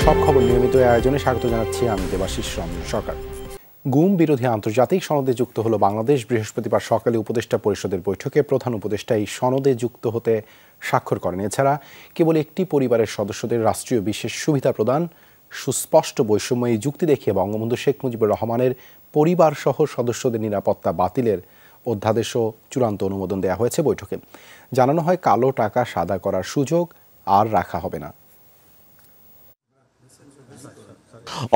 সব খবর নিয়মিত আয়োজনে স্বাগত জানাচ্ছি আমি দেবাশিস রঞ্জন সরকার। গুম বিরোধী আন্তর্জাতিক সনদে যুক্ত হলো বাংলাদেশ। বৃহস্পতিবার সকালে উপদেষ্টা পরিষদের বৈঠকে প্রধান উপদেষ্টা এই সনদে যুক্ত হতে স্বাক্ষর করেন। এছাড়া কেবল একটি পরিবারের সদস্যদের রাষ্ট্রীয় বিশেষ সুবিধা প্রদান, সুস্পষ্ট বৈষম্য এই যুক্তি দেখিয়ে বঙ্গবন্ধু শেখ মুজিবুর রহমানের পরিবার সহ সদস্যদের নিরাপত্তা বাতিলের অধ্যাদেশও চূড়ান্ত অনুমোদন দেওয়া হয়েছে বৈঠকে। জানানো হয় কালো টাকা সাদা করার সুযোগ আর রাখা হবে না।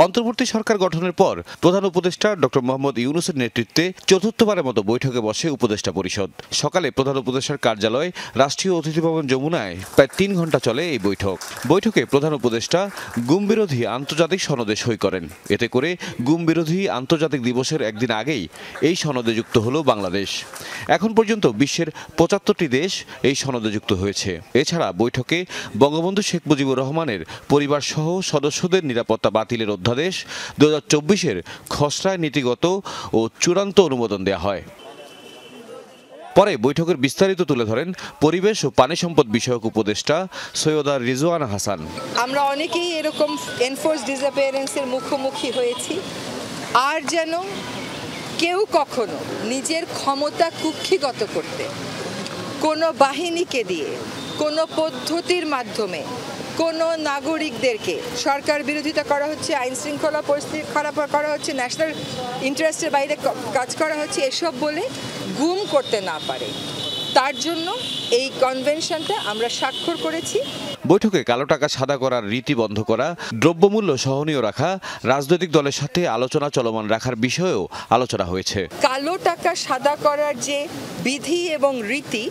অন্তর্বর্তী সরকার গঠনের পর প্রধান উপদেষ্টা ডক্টর মোহাম্মদ ইউনূসের নেতৃত্বে চতুর্থবারের মতো বৈঠকে বসে উপদেষ্টা পরিষদ। সকালে প্রধান উপদেষ্টার কার্যালয় রাষ্ট্রীয় অতিথি ভবন যমুনায় প্রায় 3 ঘণ্টা চলে এই বৈঠকে প্রধান উপদেষ্টা গুম বিরোধী আন্তর্জাতিক সনদে সই করেন। এতে করে গুম বিরোধী আন্তর্জাতিক দিবসের একদিন আগেই এই সনদে যুক্ত হলো বাংলাদেশ। এখন পর্যন্ত বিশ্বের 75টি দেশ এই সনদে যুক্ত হয়েছে। এছাড়া বৈঠকে বঙ্গবন্ধু শেখ মুজিবুর রহমানের পরিবার সহ সদস্যদের নিরাপত্তা বাতিলের অধ্যাদেশ 2024-এর খসড়ায় নীতিগত ও চূড়ান্ত অনুমোদন দেওয়া হয়। পরে বৈঠকের বিস্তারিত তুলে ধরেন পরিবেশ ও পানি সম্পদ বিষয়ক উপদেষ্টা সৈয়দা রিজওয়ানা হাসান। আমরা অনেকেই এরকম এনফোর্স ডিসঅ্যাপিয়ারেন্সের মুখোমুখি হয়েছি, আর যেন কেউ কখনো নিজের ক্ষমতা কুক্ষিগত করতে কোনো বাহিনীকে দিয়ে কোনো পদ্ধতির মাধ্যমে কোনো নাগরিকদেরকে সরকার বিরোধিতা করা হচ্ছে, আইন শৃঙ্খলা পরিস্থিতি খারাপ করা হচ্ছে, ন্যাশনাল ইন্টারেস্টের বাইরে কাজ করা হচ্ছে, এসব বলে গুম করতে না পারে, তার জন্য এই কনভেনশনটা আমরা স্বাক্ষর করেছি। বৈঠকে কালো টাকা সাদা করার রীতি বন্ধ করা, দ্রব্যমূল্য সহনীয় রাখা, রাজনৈতিক দলের সাথে আলোচনা চলমান রাখার বিষয়েও আলোচনা হয়েছে। কালো টাকা সাদা করার যে বিধি এবং রীতি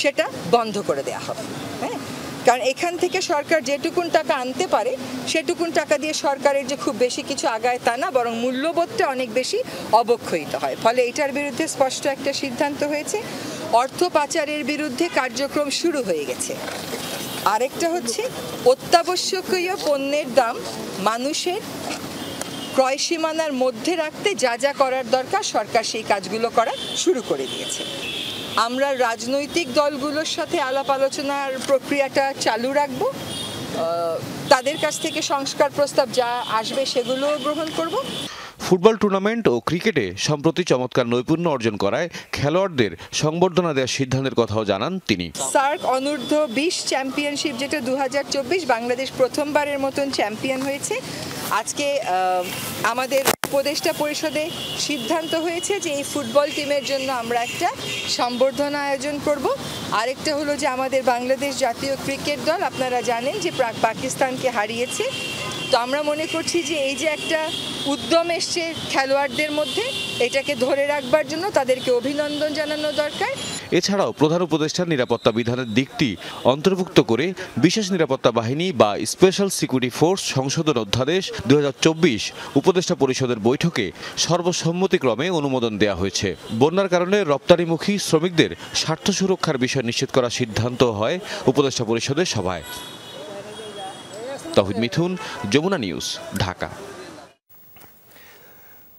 সেটা বন্ধ করে দেওয়া হবে। হ্যাঁ, কারণ এখান থেকে সরকার যেটুকুন টাকা আনতে পারে সেটুকুন টাকা দিয়ে সরকারের যে খুব বেশি কিছু আগায় তা না, বরং মূল্যবোধটা অনেক বেশি অবক্ষয়িত হয়। ফলে এটার বিরুদ্ধে স্পষ্ট একটা সিদ্ধান্ত হয়েছে। অর্থ পাচারের বিরুদ্ধে কার্যক্রম শুরু হয়ে গেছে। আরেকটা হচ্ছে অত্যাবশ্যকীয় পণ্যের দাম মানুষের ক্রয় সীমানার মধ্যে রাখতে যা যা করার দরকার সরকার সেই কাজগুলো করা শুরু করে দিয়েছে। আমরা রাজনৈতিক দলগুলোর সাথে আলাপ আলোচনার প্রক্রিয়াটা চালু রাখব, তাদের কাছ থেকে সংস্কার প্রস্তাব যা আসবে সেগুলো গ্রহণ করব। ফুটবল টুর্নামেন্ট ও ক্রিকেটে সম্প্রতি চমৎকার নৈপুণ্য অর্জন করায় খেলোয়াড়দের সংবর্ধনা দেওয়ার সিদ্ধান্তের কথাও জানান তিনি। সার্ক অনূর্ধ্ব 20 চ্যাম্পিয়নশিপ, যেটা 2024 বাংলাদেশ প্রথমবারের মতন চ্যাম্পিয়ন হয়েছে। আজকে আমাদের উপদেষ্টা পরিষদে সিদ্ধান্ত হয়েছে যে এই ফুটবল টিমের জন্য আমরা একটা সংবর্ধনা আয়োজন করব। আরেকটা হলো যে আমাদের বাংলাদেশ জাতীয় ক্রিকেট দল, আপনারা জানেন যে পাকিস্তানকে হারিয়েছে। তো আমরা মনে করছি যে এই যে একটা উদ্যম এসছে খেলোয়াড়দের মধ্যে, এটাকে ধরে রাখবার জন্য তাদেরকে অভিনন্দন জানানো দরকার। এছাড়াও প্রধান উপদেষ্টার নিরাপত্তা বিধানের দিকটি অন্তর্ভুক্ত করে বিশেষ নিরাপত্তা বাহিনী বা স্পেশাল সিকিউরিটি ফোর্স সংশোধন অধ্যাদেশ 2024 উপদেষ্টা পরিষদের বৈঠকে সর্বসম্মতিক্রমে অনুমোদন দেওয়া হয়েছে। বন্যার কারণে রপ্তানিমুখী শ্রমিকদের স্বার্থ সুরক্ষার বিষয় নিশ্চিত করার সিদ্ধান্ত হয় উপদেষ্টা পরিষদের সভায়। তৌহিদ মিথুন, যমুনা নিউজ, ঢাকা।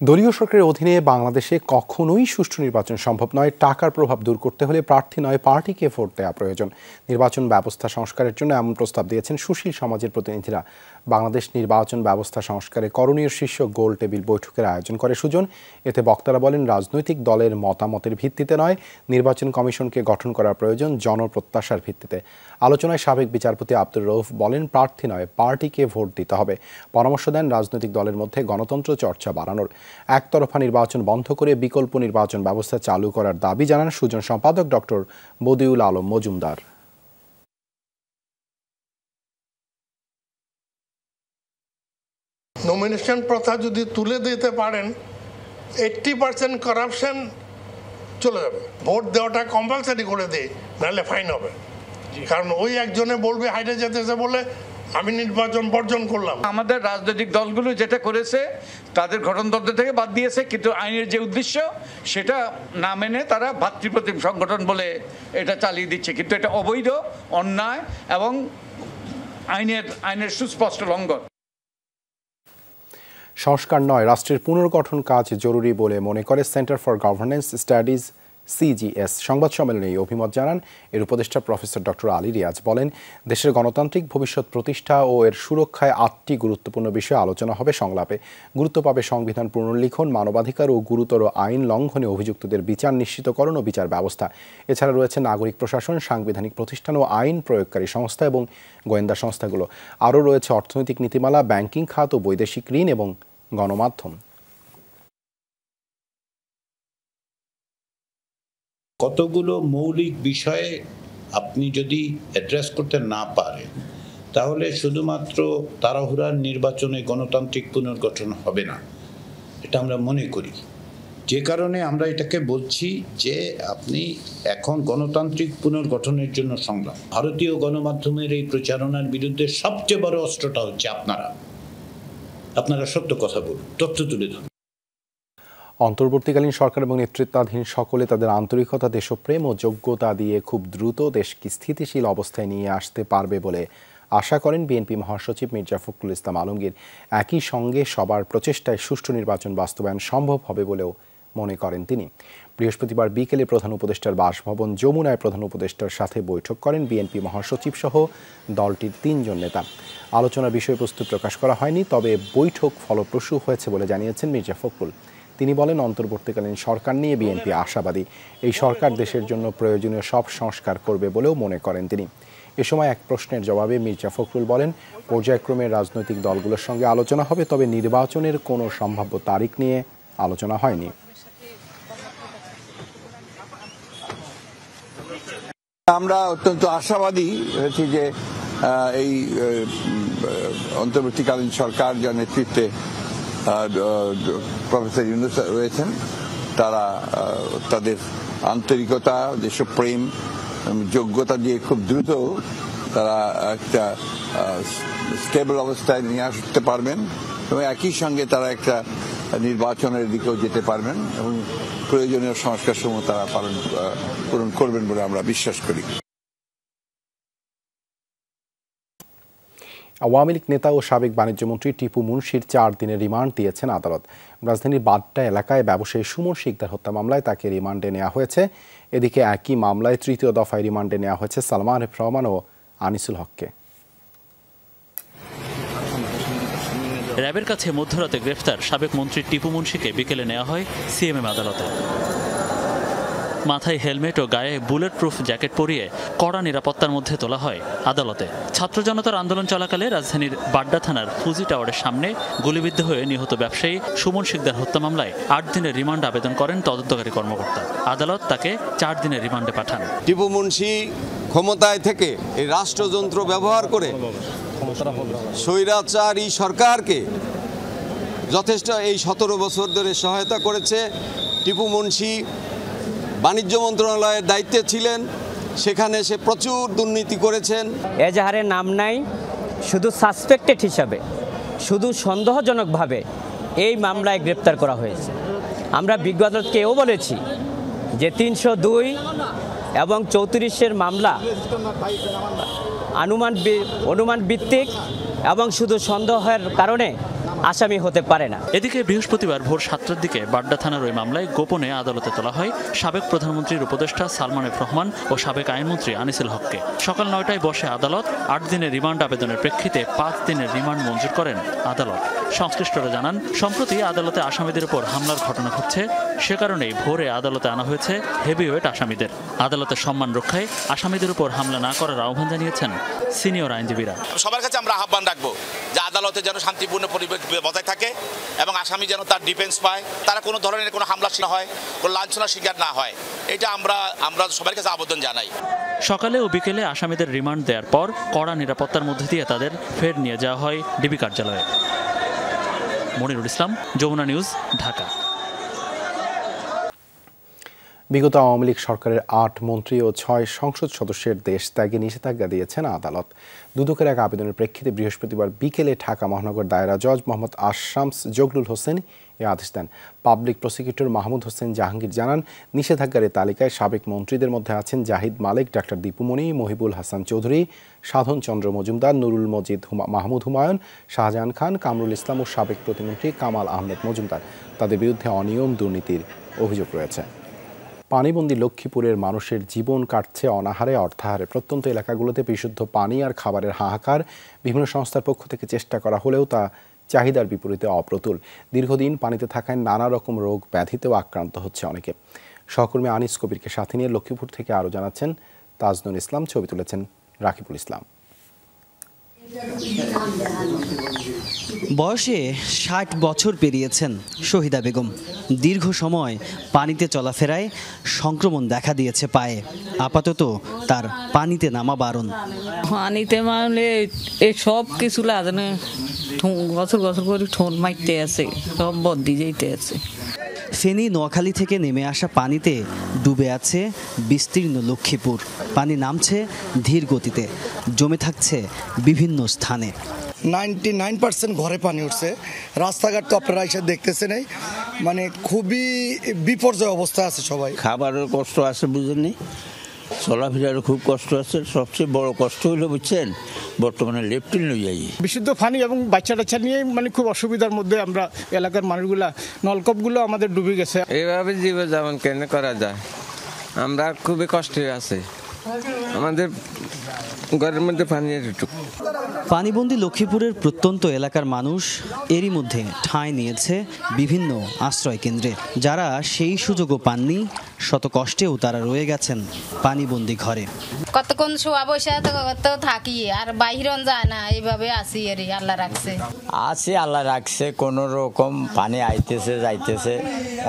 দলীয় সরকারের অধীনে বাংলাদেশে কখনোই সুষ্ঠু নির্বাচন সম্ভব নয়। টাকার প্রভাব দূর করতে হলে প্রার্থী নয়, পার্টিকে ভোট দেওয়া প্রয়োজন। নির্বাচন ব্যবস্থা সংস্কারের জন্য এমন প্রস্তাব দিয়েছেন সুশীল সমাজের প্রতিনিধিরা। বাংলাদেশ নির্বাচন ব্যবস্থা সংস্কারে করণীয় শীর্ষ গোল টেবিল বৈঠকের আয়োজন করে সুজন। এতে বক্তারা বলেন, রাজনৈতিক দলের মতামতের ভিত্তিতে নয়, নির্বাচন কমিশনকে গঠন করা প্রয়োজন জনপ্রত্যাশার ভিত্তিতে। আলোচনায় সাবেক বিচারপতি আব্দুর রউফ বলেন, প্রার্থী নয়, পার্টিকে ভোট দিতে হবে। পরামর্শ দেন রাজনৈতিক দলের মধ্যে গণতন্ত্র চর্চা বাড়ানোর, একতরফা নির্বাচন বন্ধ করে বিকল্প নির্বাচন ব্যবস্থা চালু করার দাবি জানান সুজন সম্পাদক ডক্টর বদিউল আলম মজুমদার। নমিনেশন প্রথা যদি তুলে দিতে পারেন, 80% করাপশন চলে যাবে। ভোট দেওয়াটা কম্পালসারি করে দেয়, নাহলে ফাইন হবে। কারণ ওই একজনে বলবে হাইটে যেতেছে বলে আমি নির্বাচন বর্জন করলাম। আমাদের রাজনৈতিক দলগুলো যেটা করেছে তাদের গঠনতন্ত্র থেকে বাদ দিয়েছে, কিন্তু আইনের যে উদ্দেশ্য সেটা না মেনে তারা ভাতৃপ্রতিম সংগঠন বলে এটা চালিয়ে দিচ্ছে। কিন্তু এটা অবৈধ, অন্যায় এবং আইনের সুস্পষ্ট লঙ্ঘন। সংস্কার নয়, রাষ্ট্রের পুনর্গঠন কাজ জরুরি বলে মনে করে centre for governance studies CGS। সংবাদ সম্মেলনে এই অভিমত জানান এর উপদেষ্টা প্রফেসর ডক্টর আলী রিয়াজ। বলেন, দেশের গণতান্ত্রিক ভবিষ্যৎ প্রতিষ্ঠা ও এর সুরক্ষায় 8টি গুরুত্বপূর্ণ বিষয়ে আলোচনা হবে সংলাপে। গুরুত্ব পাবে সংবিধান পুনর্লিখন, মানবাধিকার ও গুরুতর আইন লঙ্ঘনে অভিযুক্তদের বিচার নিশ্চিতকরণ ও বিচার ব্যবস্থা। এছাড়া রয়েছে নাগরিক প্রশাসন, সাংবিধানিক প্রতিষ্ঠান ও আইন প্রয়োগকারী সংস্থা এবং গোয়েন্দা সংস্থাগুলো। আরও রয়েছে অর্থনৈতিক নীতিমালা, ব্যাংকিং খাত ও বৈদেশিক ঋণ এবং গণমাধ্যম। কতগুলো মৌলিক বিষয়ে আপনি যদি অ্যাড্রেস করতে না পারেন, তাহলে শুধুমাত্র তাড়াহুড়ার নির্বাচনে গণতান্ত্রিক পুনর্গঠন হবে না, এটা আমরা মনে করি। যে কারণে আমরা এটাকে বলছি যে আপনি এখন গণতান্ত্রিক পুনর্গঠনের জন্য সংগ্রাম। ভারতীয় গণমাধ্যমের এই প্রচারণার বিরুদ্ধে সবচেয়ে বড় অস্ত্রটা হচ্ছে আপনারা সত্য কথা বলুন, তথ্য তুলে ধরুন। অন্তর্বর্তীকালীন সরকার এবং নেতৃত্বাধীন সকলে তাদের আন্তরিকতা, দেশপ্রেম ও যোগ্যতা দিয়ে খুব দ্রুত দেশকে স্থিতিশীল অবস্থায় নিয়ে আসতে পারবে বলে আশা করেন বিএনপি মহাসচিব মির্জা ফখরুল ইসলাম আলমগীর। একই সঙ্গে সবার প্রচেষ্টায় সুষ্ঠু নির্বাচন বাস্তবায়ন সম্ভব হবে বলেও মনে করেন তিনি। বৃহস্পতিবার বিকেলে প্রধান উপদেষ্টার বাসভবন যমুনায় প্রধান উপদেষ্টার সাথে বৈঠক করেন বিএনপি মহাসচিব সহ দলটির 3 জন নেতা। আলোচনার বিষয়বস্তু প্রকাশ করা হয়নি, তবে বৈঠক ফলপ্রসূ হয়েছে বলে জানিয়েছেন মির্জা ফখরুল। তিনি বলেন, অন্তর্বর্তীকালীন সরকার নিয়ে বিএনপি আশাবাদী। এই সরকার দেশের জন্য প্রয়োজনীয় সব সংস্কার করবে বলেও মনে করেন তিনি। এ সময় এক প্রশ্নের জবাবে মির্জা ফখরুল বলেন, পর্যায়ক্রমে রাজনৈতিক দলগুলোর সঙ্গে আলোচনা হবে, তবে নির্বাচনের কোনো সম্ভাব্য তারিখ নিয়ে আলোচনা হয়নি। আমরা অত্যন্ত আশাবাদী হয়েছি যে এই অন্তর্বর্তীকালীন সরকার যার নেতৃত্বে প্রফেসর ইউনূস রয়েছেন, তারা তাদের আন্তরিকতা, দেশপ্রেম, যোগ্যতা দিয়ে খুব দ্রুত তারা একটা স্টেবল অবস্থায় নিয়ে আসতে পারবেন এবং একই সঙ্গে তারা একটা নির্বাচনের দিকেও যেতে পারবেন এবং প্রয়োজনীয় সংস্কার সমূহ তারা পূরণ করবেন বলে আমরা বিশ্বাস করি। আওয়ামী লীগ নেতা ও সাবেক বাণিজ্যমন্ত্রী টিপু মুনশির 4 দিনের রিমান্ড দিয়েছেন আদালত। রাজধানীর বাড্ডা এলাকায় ব্যবসায়ী সুমন শিকদার হত্যা মামলায় তাকে রিমান্ডে নেওয়া হয়েছে। এদিকে একই মামলায় 3য় দফায় রিমান্ডে নেওয়া হয়েছে সালমান এফ রহমান ও আনিসুল হককে। র্যাবের কাছে মধ্যরাতে গ্রেফতার সাবেক মন্ত্রী টিপু মুনশিকে বিকেলে নেওয়া হয় সিএমএম আদালতে। মাথায় হেলমেট ও গায়ে বুলেট প্রুফ জ্যাকেট পরিয়ে কড়া নিরাপত্তার মধ্যে তোলা হয় আদালতে। ছাত্র জনতার আন্দোলন চলাকালে রাজধানীর বাড্ডা থানার ফুজি টাওয়ারের সামনে গুলিবিদ্ধ হয়ে নিহত ব্যবসায়ী সুমন শিকদার হত্যা মামলায় 8 দিনের রিমান্ড আবেদন করেন তদন্তকারী কর্মকর্তা। আদালত তাকে 4 দিনের রিমান্ডে পাঠান। টিপু মুনশি ক্ষমতায় থেকে এই রাষ্ট্রযন্ত্র ব্যবহার করে স্বৈরাচারী সরকারকে যথেষ্ট এই 17 বছর ধরে সহায়তা করেছে। টিপু মুনশি বাণিজ্য মন্ত্রণালয়ের দায়িত্বে ছিলেন, সেখানে সে প্রচুর দুর্নীতি করেছেন। এজাহারের নাম নাই, শুধু সাসপেক্টেড হিসাবে, শুধু সন্দেহজনকভাবে এই মামলায় গ্রেপ্তার করা হয়েছে। আমরা বিজ্ঞ আদালতকে এও বলেছি যে 302 এবং 34-এর মামলা অনুমান ভিত্তিক এবং শুধু সন্দেহের কারণে আসামি হতে পারে না। এদিকে বৃহস্পতিবার ভোর 7টার দিকে বাড্ডা থানার ওই মামলায় গোপনে আদালতে তোলা হয় সাবেক প্রধানমন্ত্রীর উপদেষ্টা সালমান এফ রহমান ও সাবেক আইনমন্ত্রী আনিসুল হককে। সকাল 9টায় বসে আদালত 8 দিনের রিমান্ড আবেদনের প্রেক্ষিতে 5 দিনের রিমান্ড মঞ্জুর করেন আদালত। সংশ্লিষ্টরা জানান, সম্প্রতি আদালতে আসামিদের উপর হামলার ঘটনা ঘটছে, সে কারণেই ভোরে আদালতে আনা হয়েছে হেভিওয়েট আসামিদের। আদালতের সম্মান রক্ষায় আসামিদের উপর হামলা না করার আহ্বান জানিয়েছেন সিনিয়র আইনজীবীরা। সবার কাছে আমরা আহ্বান রাখবো যে আদালতে যেন শান্তিপূর্ণ পরিবেশ বজায় থাকে এবং আসামি যেন তার ডিফেন্স পায়, তারা কোনো ধরনের কোনো হামলা না হয়, কোনো লাঞ্ছনার শিকার না হয়, এটা আমরা সবার কাছে আবেদন জানাই। সকালে ও বিকেলে আসামিদের রিমান্ড দেওয়ার পর কড়া নিরাপত্তার মধ্যে দিয়ে তাদের ফের নিয়ে যাওয়া হয় ডিবি কার্যালয়ে। মনিরুল ইসলাম, যমুনা নিউজ, ঢাকা। বিগত আওয়ামী লীগ সরকারের 8 মন্ত্রী ও 6 সংসদ সদস্যের দেশ ত্যাগে নিষেধাজ্ঞা দিয়েছেন আদালত। দুদকের এক আবেদনের প্রেক্ষিতে বৃহস্পতিবার বিকেলে ঢাকা মহানগর দায়রা জজ মোহাম্মদ আশরামস জগলুল হোসেন এ আদেশ দেন। পাবলিক প্রসিকিউটর মাহমুদ হোসেন জাহাঙ্গীর জানান, নিষেধাজ্ঞার তালিকায় সাবেক মন্ত্রীদের মধ্যে আছেন জাহিদ মালিক, ডাক্তার দীপুমণি, মহিবুল হাসান চৌধুরী, সাধন চন্দ্র মজুমদার, নুরুল মজিদ, মাহমুদ হুমায়ুন, শাহজাহান খান, কামরুল ইসলাম ও সাবেক প্রতিমন্ত্রী কামাল আহমেদ মজুমদার। তাদের বিরুদ্ধে অনিয়ম, দুর্নীতির অভিযোগ রয়েছে। পানিবন্দী লক্ষ্মীপুরের মানুষের জীবন কাটছে অনাহারে অর্থাহারে। প্রত্যন্ত এলাকাগুলোতে বিশুদ্ধ পানি আর খাবারের হাহাকার। বিভিন্ন সংস্থার পক্ষ থেকে চেষ্টা করা হলেও তা চাহিদার বিপরীতে অপ্রতুল। দীর্ঘদিন পানিতে থাকায় নানা রকম রোগ ব্যাধিতেও আক্রান্ত হচ্ছে অনেকে। সহকর্মী আনিস কবিরকে সাথে নিয়ে লক্ষ্মীপুর থেকে আরও জানাচ্ছেন তাজনুল ইসলাম, ছবি তুলেছেন রাকিবুল ইসলাম। বয়সে ৬০ বছর পেরিয়েছেন শহীদা বেগম। দীর্ঘ সময় পানিতে চলাফেরায় সংক্রমণ দেখা দিয়েছে পায়ে। আপাতত তার পানিতে নামা বারণ। পানিতে মানে এই সব কিছু লাগানো বছর বছর করে ঠোঁট মারতে আছে, সব বদ্দি যেতে আছে। ফেনী নোয়াখালী থেকে নেমে আসা পানিতে ডুবে আছে বিস্তীর্ণ লক্ষ্মীপুর। পানি নামছে ধীর গতিতে, জমে থাকছে বিভিন্ন স্থানে। 99% ঘরে পানি উঠছে। রাস্তাঘাট তো আপনারা এসে দেখতেছেন, মানে খুবই বিপর্যয় অবস্থা আছে সবাই। খাবারের কষ্ট আছে বুঝেননি, চলাফেরারও খুব কষ্ট আছে। সবচেয়ে বড় কষ্ট হলো বুঝছেন, বর্তমানে লেফটিন লই যাই বিশুদ্ধ পানি এবং বাচ্চা টাচ্চা নিয়ে মানে খুব অসুবিধার মধ্যে আমরা এলাকার মানুষগুলা। নলকূপগুলো আমাদের ডুবে গেছে। এইভাবে জীবন কেন করা যায়, আমরা খুবই কষ্টে আছি। আমাদের ঘরের মধ্যে পানি এটুকু। পানিবন্দী লক্ষ্মীপুরের প্রত্যন্ত এলাকার মানুষ এরই মধ্যে ঠাঁই নিয়েছে বিভিন্ন আশ্রয় কেন্দ্রে। যারা সেই সুযোগও পাননি, শত কষ্টেও তারা রয়ে গেছেন পানিবন্দী ঘরে। কতক্ষণ শোয়া বসে তো থাকি, আর বাহিরন যায় না, এইভাবে আসি। এরই আল্লাহ রাখছে, আল্লাহ রাখছে। কোন রকম পানি আইতেছে যাইতেছে,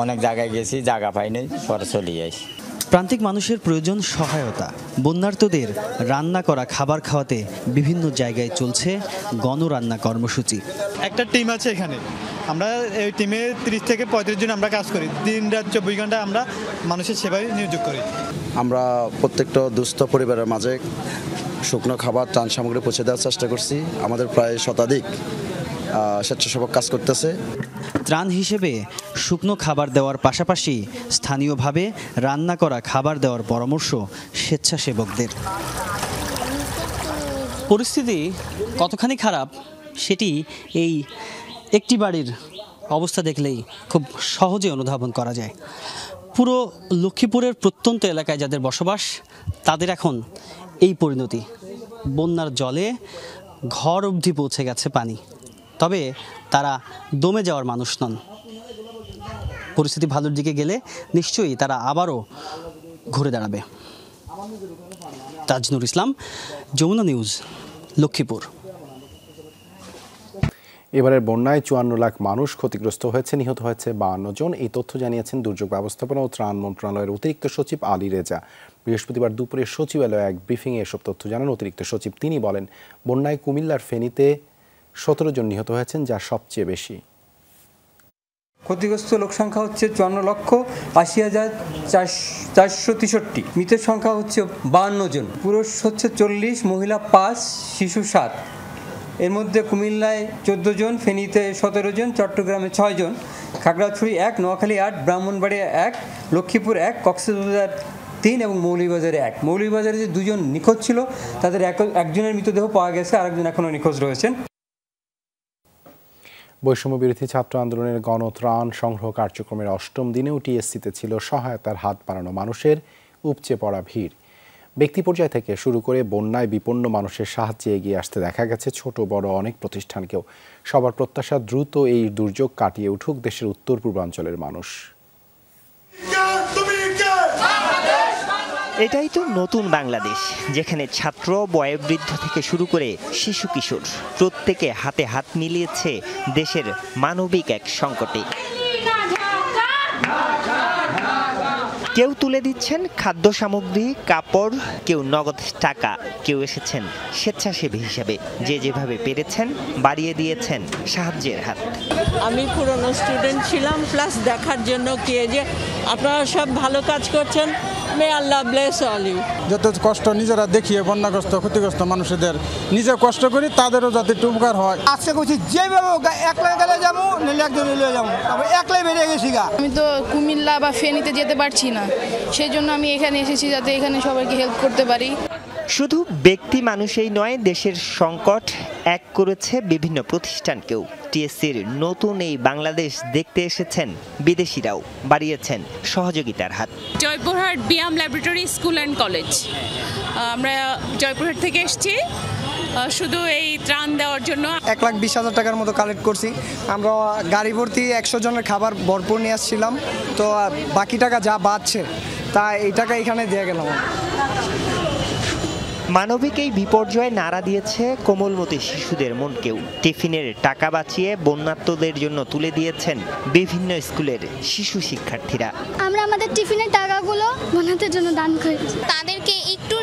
অনেক জায়গায় গেছি, জায়গা পাইনি, পরে চলে আসি। প্রান্তিক মানুষের প্রয়োজন সহায়তা। বন্যার্তদের রান্না করা খাবার খাওয়াতে বিভিন্ন জায়গায় চলছে গণরান্না কর্মসূচি। একটা টিম আছে এখানে, আমরা এই টিমে 30 থেকে 35 জন আমরা কাজ করি। দিন রাত 24 ঘন্টা আমরা মানুষের সেবায় নিয়োগ করি। আমরা প্রত্যেকটা দুস্থ পরিবারের মাঝে শুকনো খাবার, ত্রাণ সামগ্রী পৌঁছে দেওয়ার চেষ্টা করছি। আমাদের প্রায় শতাধিক স্বেচ্ছাসেবক কাজ করতেছে। ত্রাণ হিসেবে শুকনো খাবার দেওয়ার পাশাপাশি স্থানীয়ভাবে রান্না করা খাবার দেওয়ার পরামর্শ স্বেচ্ছাসেবকদের। পরিস্থিতি কতখানি খারাপ সেটি এই একটি বাড়ির অবস্থা দেখলেই খুব সহজে অনুধাবন করা যায়। পুরো লক্ষ্মীপুরের প্রত্যন্ত এলাকায় যাদের বসবাস, তাদের এখন এই পরিণতি। বন্যার জলে ঘর অবধি পৌঁছে গেছে পানি, তবে তারা দমে যাওয়ার মানুষ নন। পরিস্থিতি ভালোর দিকে গেলে নিশ্চয়ই তারা আবারও ঘুরে দাঁড়াবে। তাজনুল ইসলাম, যমুনা নিউজ, লক্ষ্মীপুর। এবারের বন্যায় 54 লাখ মানুষ ক্ষতিগ্রস্ত হয়েছে, নিহত হয়েছে 52 জন। এই তথ্য জানিয়েছেন দুর্যোগ ব্যবস্থাপনা ও ত্রাণ মন্ত্রণালয়ের অতিরিক্ত সচিব আলী রেজা। বৃহস্পতিবার দুপুরে সচিবালয়ে এক ব্রিফিংয়ে এসব তথ্য জানান অতিরিক্ত সচিব। তিনি বলেন, বন্যায় কুমিল্লার ফেনীতে 17 জন নিহত হয়েছেন, যা সবচেয়ে বেশি। ক্ষতিগ্রস্ত লোক সংখ্যা হচ্ছে 54,80,463। মৃতের সংখ্যা হচ্ছে 52 জন। পুরুষ হচ্ছে 40, মহিলা 5, শিশু 7। এর মধ্যে কুমিল্লায় 14 জন, ফেনীতে 17 জন, চট্টগ্রামে 6 জন, খাগড়াছড়ি 1, নোয়াখালী 8, ব্রাহ্মণবাড়িয়া 1, লক্ষ্মীপুর 1, কক্সবাজার 3 এবং মৌলভীবাজারে 1। মৌলভীবাজারে যে 2 জন নিখোঁজ ছিল, তাদের একজনের মৃতদেহ পাওয়া গেছে, আরেকজন এখনও নিখোঁজ রয়েছেন। বৈষম্য বিরোধী ছাত্র আন্দোলনের গণত্রাণ সংগ্রহ কার্যক্রমের 8ম দিনেও টিএসসিতে ছিল সহায়তার হাত বাড়ানো মানুষের উপচে পড়া ভিড়। ব্যক্তি পর্যায় থেকে শুরু করে বন্যায় বিপন্ন মানুষের সাহায্যে এগিয়ে আসতে দেখা গেছে ছোট বড় অনেক প্রতিষ্ঠানকেও। সবার প্রত্যাশা দ্রুত এই দুর্যোগ কাটিয়ে উঠুক দেশের উত্তর পূর্বাঞ্চলের মানুষ। এটাই তো নতুন বাংলাদেশ, যেখানে ছাত্র, বয়োবৃদ্ধ থেকে শুরু করে শিশু কিশোর প্রত্যেকে হাতে হাত মিলিয়েছে দেশের মানবিক এক সংকটে। কেউ তুলে দিচ্ছেন খাদ্য সামগ্রী, কাপড়, কেউ নগদ টাকা, কেউ এসেছেন স্বেচ্ছাসেবী হিসেবে। যে যেভাবে পেরেছেন বাড়িয়ে দিয়েছেন সাহায্যের হাত। আমি পুরনো স্টুডেন্ট ছিলাম, প্লাস দেখার জন্য কে যে আপনারা সব ভালো কাজ করছেন। মে আল্লাহ ব্লেস অল ইউ। যত কষ্ট নিজেরা দেখিয়ে বন্যাগ্রস্ত ক্ষতিগ্রস্ত মানুষদের নিজে কষ্ট করি, তাদেরও যাতে একটু উপকার হয়। আজকে করছি যেভাবে একলা গেলে যাবো, নিলে একজন নিলে যাবো, তারপর একলাই বেরিয়ে গেছি। আমি তো কুমিল্লা বা ফেনীতে যেতে পারছি না, সেই জন্য আমি এখানে এসেছি যাতে এখানে সবাইকে হেল্প করতে পারি। শুধু ব্যক্তি মানুষেই নয়, দেশের সংকট এক করেছে বিভিন্ন প্রতিষ্ঠানকেও। HTSCর নতুন এই বাংলাদেশ দেখতে এসেছেন বিদেশিরাও, বাড়িয়েছেন সহযোগিতার হাত। Joypurhat BIAM laboratory school and college, আমরা জয়পুরহাট থেকে এসেছি শুধু এই ত্রাণ দেওয়ার জন্য। 1,20,000 টাকার মতো কালেক্ট করছি। আমরা গাড়ি ভর্তি 100 জনের খাবার ভরপুর নিয়ে আসছিলাম, তো বাকি টাকা যা বাঁচছে তা এই টাকা এখানে দিয়ে গেলাম। মানবিক এই বিপর্যয় নাড়া দিয়েছে কোমলমতি শিশুদের মনকেও। টিফিনের টাকা বাঁচিয়ে বন্যার্তদের জন্য তুলে দিয়েছেন বিভিন্ন স্কুলের শিশু শিক্ষার্থীরা। আমরা আমাদের টিফিনের টাকাগুলো বন্যার্তের জন্য দান করেছি। তাদেরকে একটু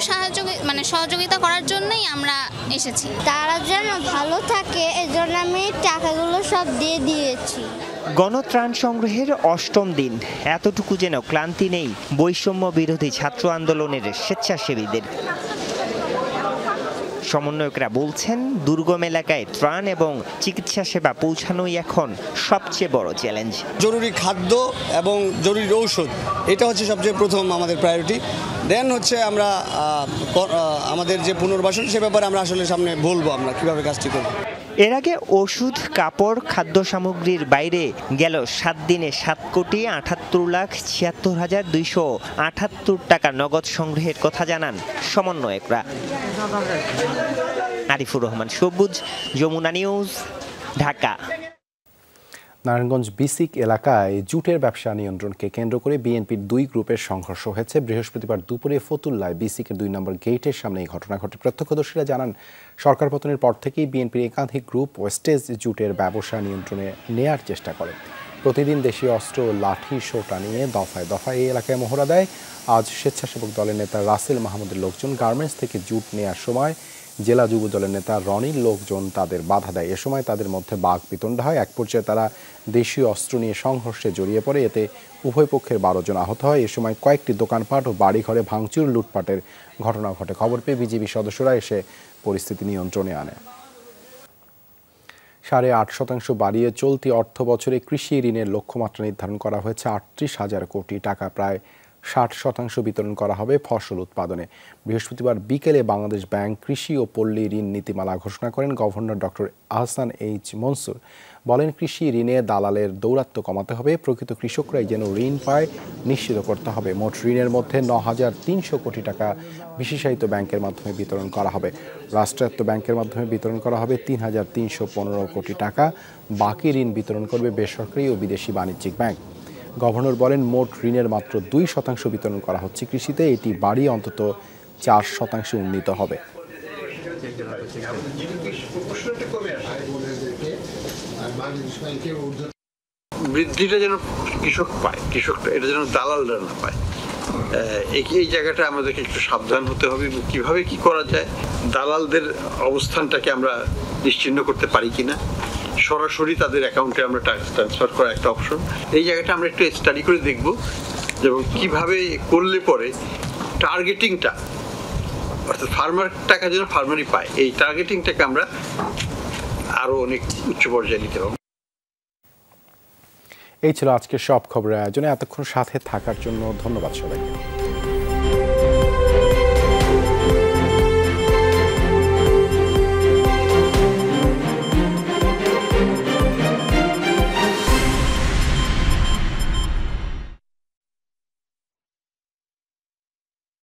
সহযোগিতা করার জন্যই আমরা এসেছি। তারা যেন ভালো থাকে এজন্য আমি টাকাগুলো সব দিয়ে দিয়েছি। গণত্রাণ সংগ্রহের 8ম দিন, এতটুকু যেন ক্লান্তি নেই বৈষম্য বিরোধী ছাত্র আন্দোলনের স্বেচ্ছাসেবীদের। সমন্বয়করা বলছেন, দুর্গম এলাকায় ত্রাণ এবং চিকিৎসা সেবা পৌঁছানোই এখন সবচেয়ে বড় চ্যালেঞ্জ। জরুরি খাদ্য এবং জরুরি ঔষধ, এটা হচ্ছে সবচেয়ে প্রথম আমাদের প্রায়োরিটি। দেন হচ্ছে আমরা আমাদের যে পুনর্বাসন, সে ব্যাপারে আমরা আসলে সামনে বলবো আমরা কিভাবে কাজটি করব। এর আগে ওষুধ, কাপড়, খাদ্য সামগ্রীর বাইরে গেল 7 দিনে 7,78,76,278 টাকা নগদ সংগ্রহের কথা জানান সমন্বয়করা। আরিফুর রহমান সবুজ, যমুনা নিউজ, ঢাকা। নারায়ণগঞ্জ বিসিক এলাকায় জুটের ব্যবসা নিয়ন্ত্রণকে কেন্দ্র করে বিএনপির 2 গ্রুপের সংঘর্ষ হয়েছে। বৃহস্পতিবার দুপুরে ফতুল্লায় বিসিকের 2 নম্বর গেটের সামনে এই ঘটনা ঘটে। প্রত্যক্ষদর্শীরা জানান, সরকার পতনের পর থেকেই বিএনপির একাধিক গ্রুপ ওয়েস্টেজ জুটের ব্যবসা নিয়ন্ত্রণে নেয়ার চেষ্টা করে। প্রতিদিন দেশীয় অস্ত্র ও লাঠি সোটা নিয়ে দফায় দফায় এই এলাকায় মহড়া দেয়। আজ স্বেচ্ছাসেবক দলের নেতা রাসেল মাহমুদের লোকজন গার্মেন্টস থেকে জুট নেয়ার সময় জেলা যুব দলের নেতা রনির লোকজন তাদের বাধা দেয়। এ সময় তাদের মধ্যে বাকবিতণ্ডা হয়। এক পর্যায়ে তারা দেশীয় অস্ত্র নিয়ে সংঘর্ষে জড়িয়ে পড়ে। এতে উভয় পক্ষের 12 জন আহত হয়। এ সময় কয়েকটি দোকানপাট ও বাড়িঘরে ভাঙচুর, লুটপাটের ঘটনা ঘটে। খবর পেয়ে বিজিবি সদস্যরা এসে পরিস্থিতি নিয়ন্ত্রণে আনে। 8.5% বাড়িয়ে চলতি অর্থ বছরে কৃষি ঋণের লক্ষ্যমাত্রা নির্ধারণ করা হয়েছে 38,000 কোটি টাকা। প্রায় 60% বিতরণ করা হবে ফসল উৎপাদনে। বৃহস্পতিবার বিকেলে বাংলাদেশ ব্যাংক কৃষি ও পল্লী ঋণ নীতিমালা ঘোষণা করেন governor doctor Ahsan H Mansur. বলেন, কৃষি ঋণে দালালের দৌরাত্ম্য কমাতে হবে, প্রকৃত কৃষকরাই যেন ঋণ পায় নিশ্চিত করতে হবে। মোট ঋণের মধ্যে 9,300 কোটি টাকা বিশেষায়িত ব্যাংকের মাধ্যমে বিতরণ করা হবে। রাষ্ট্রায়ত্ত ব্যাংকের মাধ্যমে বিতরণ করা হবে 3,315 কোটি টাকা। বাকি ঋণ বিতরণ করবে বেসরকারি ও বিদেশি বাণিজ্যিক ব্যাংক। গভর্নর বলেন, মোট ঋণের মাত্র 2% বিতরণ করা হচ্ছে কৃষিতে, এটি বাড়িয়ে অন্তত 4% উন্নীত হবে। বৃদ্ধিটা যেন কৃষক পায়, কৃষকটা এটা যেন দালালরা না পায়। এই জায়গাটা আমাদেরকে একটু সাবধান হতে হবে। কিভাবে কি করা যায়, দালালদের অবস্থানটাকে আমরা নিশ্চিহ্ন করতে পারি কিনা, সরাসরি তাদের অ্যাকাউন্টে আমরা টাকা ট্রান্সফার করা একটা অপশন। এই জায়গাটা আমরা একটু স্টাডি করে দেখব এবং কিভাবে করলে পরে টার্গেটিংটা, অর্থাৎ ফার্মার টাকা যেন ফার্মারই পায়, এই টার্গেটিংটাকে আমরা আরো অনেক উচ্চ পর্যায়ে নিতে পারবো। এই ছিল আজকের সব খবরের আয়োজনে। এতক্ষণ সাথে থাকার জন্য ধন্যবাদ সবাইকে।